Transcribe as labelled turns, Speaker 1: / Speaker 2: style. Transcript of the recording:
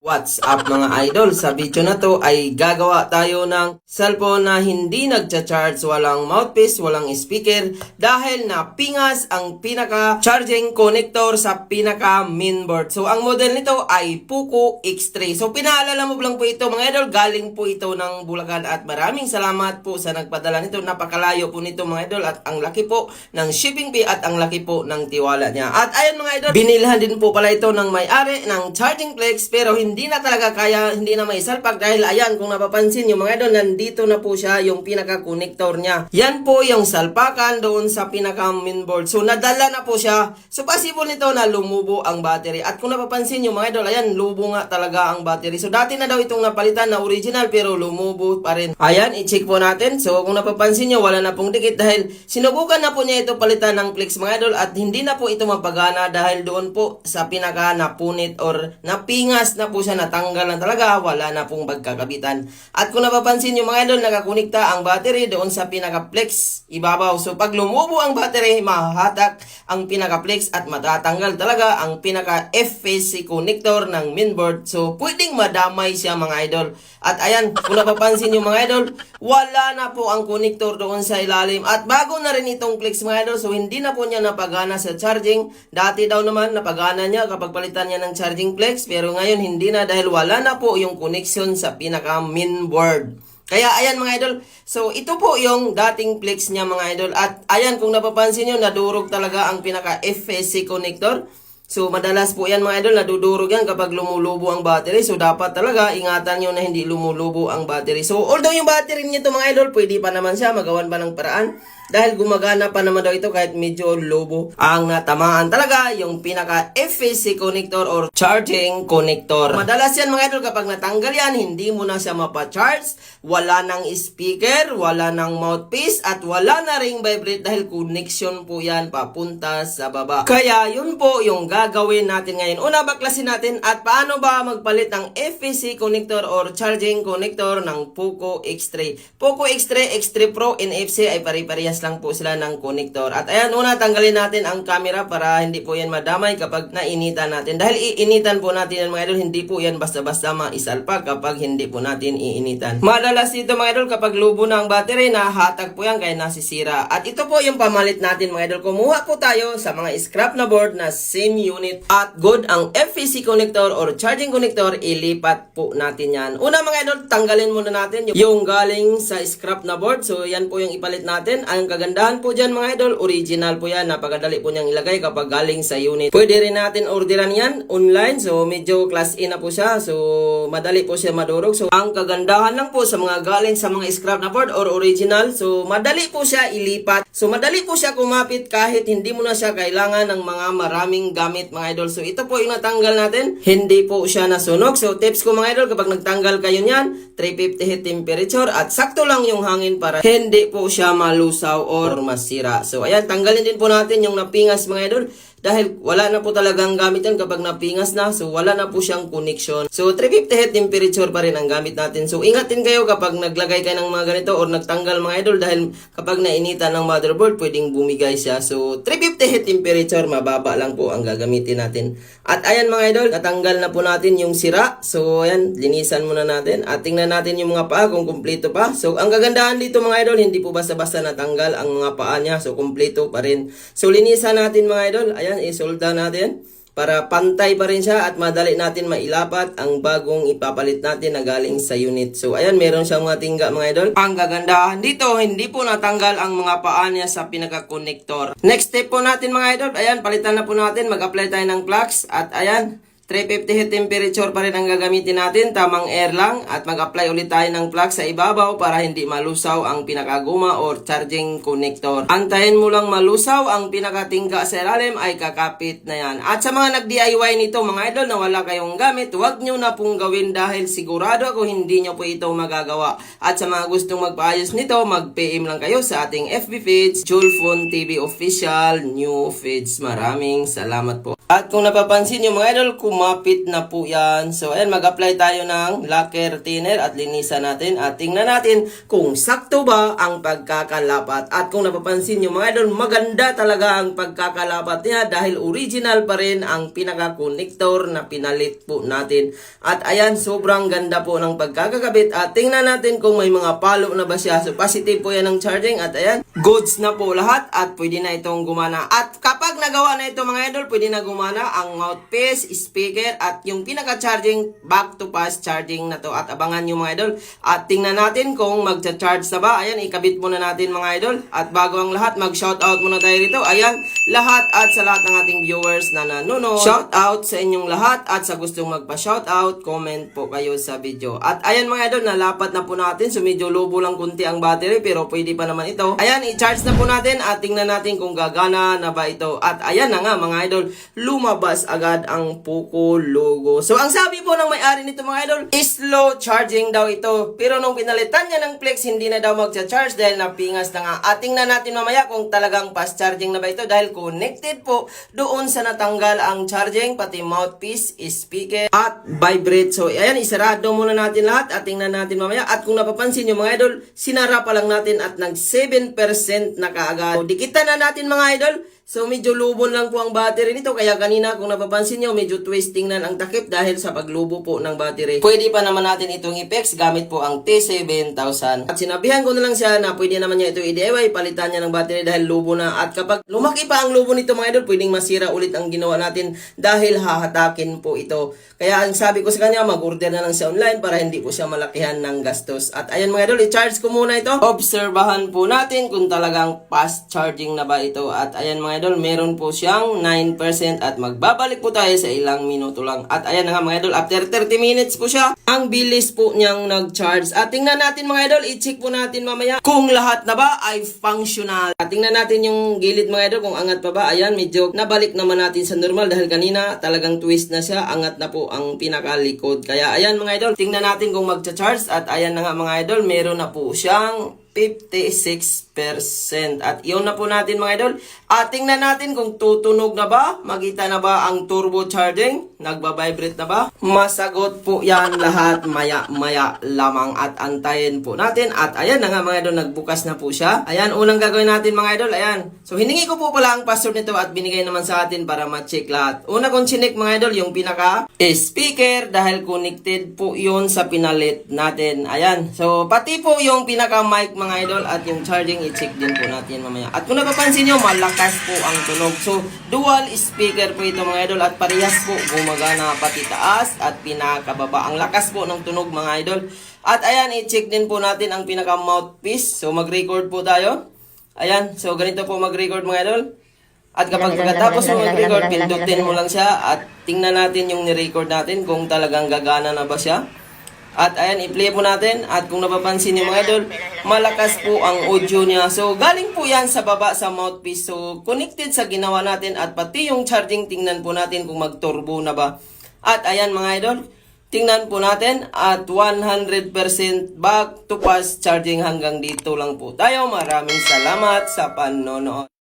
Speaker 1: What's up mga idol? Sa video na to ay gagawa tayo ng cellphone na hindi nagcha-charge, walang mouthpiece, walang speaker dahil napingas ang pinaka-charging connector sa pinaka-mainboard. So ang model nito ay Poco X3. So pinaalala mo lang po ito mga idol, galing po ito ng Bulacan at maraming salamat po sa nagpadala nito. Napakalayo po nito mga idol at ang laki po ng shipping fee at ang laki po ng tiwala niya. At ayun mga idol, binilhan din po pala ito ng may-ari ng charging flex pero hindi na talaga kaya, hindi na may salpak dahil ayan, kung napapansin nyo mga idol, nandito na po siya yung pinaka-connector niya. Yan po yung salpakan doon sa pinaka-mainboard. So nadala na po siya. So possible nito na lumubo ang battery. At kung napapansin nyo mga idol, ayan, lubo nga talaga ang battery. So dati na daw itong napalitan na original pero lumubo pa rin. Ayan, i-check po natin. So kung napapansin nyo, wala na pong dikit dahil sinubukan na po niya ito palitan ng flex mga idol at hindi na po ito mapagana dahil doon po sa pinaka-napunit or napingas na po siya, natanggal na talaga, wala na pong pagkakabitan. At kung napapansin nyo mga idol, nakakunikta ang battery doon sa pinaka-flex ibabaw. So pag lumubo ang battery, mahahatak ang pinaka-flex at matatanggal talaga ang pinaka-F-phase connector ng mainboard. So pwedeng madamay siya mga idol. At ayan, kung napapansin nyo mga idol, wala na po ang connector doon sa ilalim. At bago na rin itong flex mga idol, so hindi na po niya napagana sa charging. Dati daw naman napagana niya kapag palitan niya ng charging flex, pero ngayon hindi na dahil wala na po yung connection sa pinaka mainboard. Kaya ayan mga idol, so ito po yung dating flex niya mga idol. At ayan, kung napapansin nyo, nadurog talaga ang pinaka F-phase connector. So madalas po yan mga idol, nadudurog yan kapag lumulubo ang battery. So dapat talaga ingatan nyo na hindi lumulubo ang battery. So although yung battery nito mga idol, pwede pa naman siya, magawan pa ng paraan. Dahil gumagana pa naman daw ito kahit medyo lobo. Ang natamaan talaga yung pinaka F-phase connector or charging connector. Madalas yan mga idol, kapag natanggal yan, hindi mo na siya mapa-charge. Wala nang speaker, wala nang mouthpiece, at wala na ring vibrate dahil connection po yan papunta sa baba. Kaya yun po yung gagawin natin ngayon. Una, baklasin natin at paano ba magpalit ng F-phase connector or charging connector ng Poco X3. Poco X3, X3 Pro, NFC ay pare-parehas lang po sila ng connector. At ayan, una tanggalin natin ang camera para hindi po yan madamay kapag nainitan natin. Dahil iinitan po natin yan mga idol, hindi po yan basta-basta maisalpak kapag hindi po natin iinitan. Madalas dito mga idol, kapag lubo na ang battery, nahatag po yan kaya nasisira. At ito po yung pamalit natin mga idol. Kumuha po tayo sa mga scrap na board na same unit at good ang F-phase connector or charging connector, ilipat po natin yan. Una mga idol, tanggalin muna natin yung galing sa scrap na board. So yan po yung ipalit natin. Ang kagandahan po dyan mga idol, original po yan. Napakadali po niyang ilagay kapag galing sa unit. Pwede rin natin orderan yan online. So medyo class A na po siya. So madali po siya madurog. So ang kagandahan lang po sa mga galing sa mga scrap na board or original, so madali po siya ilipat. So madali po siya kumapit kahit hindi mo na siya kailangan ng mga maraming gamit mga idol. So ito po yung natanggal natin. Hindi po siya nasunog. So tips ko mga idol, kapag nagtanggal kayo niyan, 350 heat temperature at sakto lang yung hangin para hindi po siya malusaw or masira. So ayan, tanggalin din po natin yung napingas mga idol. Dahil wala na po talagang gamit yan kapag napingas na. So wala na po siyang connection. So 350 heat temperature pa rin ang gamit natin. So ingatin kayo kapag naglagay kayo ng mga ganito or nagtanggal mga idol. Dahil kapag nainitan ng motherboard, pwedeng bumigay siya. So 350 heat temperature, mababa lang po ang gagamitin natin. At ayan mga idol, natanggal na po natin yung sira. So ayan, linisan muna natin. At tingnan natin yung mga paa kung kumpleto pa. So ang kagandahan dito mga idol, hindi po basta-basta natanggal ang mga paa niya. So kumpleto pa rin. So linisan natin mga idol. Ayan, isolda natin para pantay pa rin siya at madali natin mailapat ang bagong ipapalit natin na galing sa unit. So ayan, meron siyang mga tingga mga idol. Ang kagandahan dito, hindi po natanggal ang mga paa niya sa pinaka-connector. Next step po natin mga idol, ayan, palitan na po natin, mag-apply tayo ng flux at ayan, 350 heat temperature pa rin ang gagamitin natin, tamang air lang, at mag-apply ulit tayo ng plug sa ibabaw para hindi malusaw ang pinakaguma or charging connector. Antayin mo lang malusaw ang pinakatingga sa ilalim ay kakapit na yan. At sa mga nag-DIY nito mga idol na wala kayong gamit, huwag nyo na pong gawin dahil sigurado ako hindi nyo po ito magagawa. At sa mga gustong magpaayos nito, mag-PM lang kayo sa ating FB page, Julfon TV Official New Feeds. Maraming salamat po. At kung napapansin nyo mga idol, kumapit na po yan. So, ayan, mag-apply tayo ng lacquer thinner at linisan natin. At tingnan natin kung sakto ba ang pagkakalapat. At kung napapansin nyo mga idol, maganda talaga ang pagkakalapat niya dahil original pa rin ang pinaka-connector na pinalit po natin. At ayan, sobrang ganda po ng pagkakakabit. At tingnan natin kung may mga palo na ba siya. So, positive po yan ng charging. At ayan, goods na po lahat at pwede na itong gumana. At kapag nagawa na ito mga idol, pwede na gumana ang mouthpiece, speaker, at yung pinaka-charging back to fast charging na to. At abangan nyo mga idol. At tingnan natin kung magcha-charge na ba. Ayan, ikabit muna natin mga idol. At bago ang lahat, mag-shoutout muna tayo rito. Ayan, lahat at sa lahat ng ating viewers na nanonood. Shoutout sa inyong lahat at sa gustong magpa-shoutout, comment po kayo sa video. At ayan mga idol, nalapat na po natin. So medyo lobo lang kunti ang battery pero pwede pa naman ito. Ayan, i-charge na po natin at tingnan natin kung gagana na ba ito. At ayan na nga mga idol, lumabas agad ang Poco logo. So ang sabi po ng may-ari nito mga idol, slow charging daw ito. Pero nung pinalitan niya ng flex, hindi na daw magcha-charge dahil napingas na nga. At tingnan natin mamaya kung talagang fast charging na ba ito dahil connected po doon sa natanggal ang charging, pati mouthpiece, speaker, at vibrate. So ayan, isarado muna natin lahat at tingnan natin mamaya. At kung napapansin nyo mga idol, sinara pa lang natin at nag 7% na kaagad. So, dikitan na natin mga idol. So medyo lubon lang po ang battery nito kaya kanina kung napapansin nyo medyo twisting na ang takip dahil sa paglubo po ng battery. Pwede pa naman natin itong i-fix gamit po ang T7000. At sinabihan ko na lang siya na pwede naman niya ito i-DIY, palitan niya ng battery dahil lubo na. At kapag lumaki pa ang lubo nito mga idol, pwedeng masira ulit ang ginawa natin dahil hahatakin po ito. Kaya ang sabi ko sa kanya, mag-order na lang siya online para hindi po siya malakihan ng gastos. At ayan mga idol, i-charge ko muna ito. Obserbahan po natin kung talagang fast charging na ba ito. At ayan mga idol, meron po siyang 9% at magbabalik po tayo sa ilang minuto lang. At ayan na nga mga idol, after 30 minutes po siya, ang bilis po niyang nag-charge. At tingnan natin mga idol, i-check po natin mamaya kung lahat na ba ay functional. At tingnan natin yung gilid mga idol kung angat pa ba. Ayan, medyo nabalik naman natin sa normal dahil kanina talagang twist na siya, angat na po ang pinakalikod. Kaya ayan mga idol, tingnan natin kung magcha-charge. At ayan na nga mga idol, meron na po siyang 56%. At iyon na po natin mga idol. At tingnan natin kung tutunog na ba. Makita na ba ang turbo charging? Nagbabibrate na ba? Masagot po yan lahat maya-maya lamang. At antayin po natin. At ayan na nga mga idol, nagbukas na po siya. Ayan, unang gagawin natin mga idol. Ayan. So hiningi ko po pala ang password nito at binigay naman sa atin para ma-check lahat. Una kong chinek mga idol, yung pinaka speaker dahil connected po yun sa pinalit natin. Ayan. So pati po yung pinaka mic mga idol at yung charging i-check din po natin mamaya. At kung napapansin nyo, malakas po ang tunog. So, dual speaker po ito mga idol at parehas po gumagana pati taas at pinakababa. Ang lakas po ng tunog mga idol. At ayan, i-check din po natin ang pinaka mouthpiece. So, mag-record po tayo. Ayan, so ganito po mag-record mga idol. At kapag pagkatapos mo mag-record, pindutin mo lang siya at tingnan natin yung ni-record natin kung talagang gagana na ba siya. At ayan, i-play po natin. At kung napapansin niyo mga idol, malakas po ang audio niya. So, galing po yan sa baba sa mouthpiece. So, connected sa ginawa natin. At pati yung charging, tingnan po natin kung mag-turbo na ba. At ayan mga idol, tingnan po natin. At 100% back to fast charging hanggang dito lang po tayo. Maraming salamat sa panonood.